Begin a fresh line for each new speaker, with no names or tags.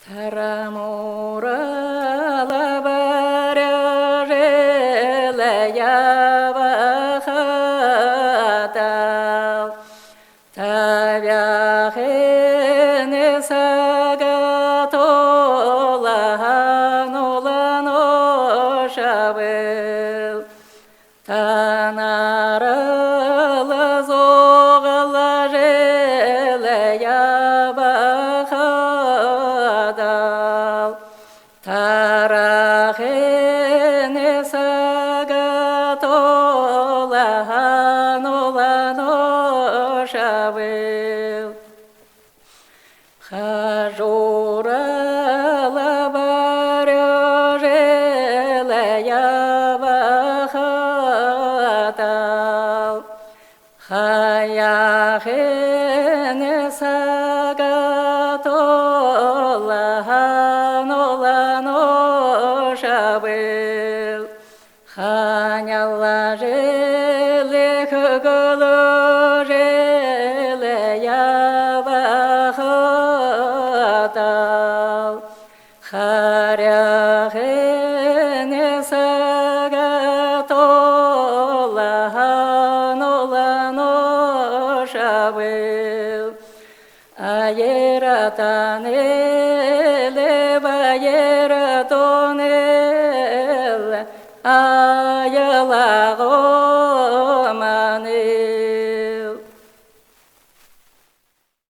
Тарамурала баряжела явахатал, тавяхене сагатоланулано шабел, танарала зогала жела явахатал, тарахене сагатоланулано шабел, хажурала баряжела явахатал, хаяхене сагатоланулано шабел, ханяла желе хыгылы желе явахатал, харяхене сагатоланулано шабел, аератанеле баера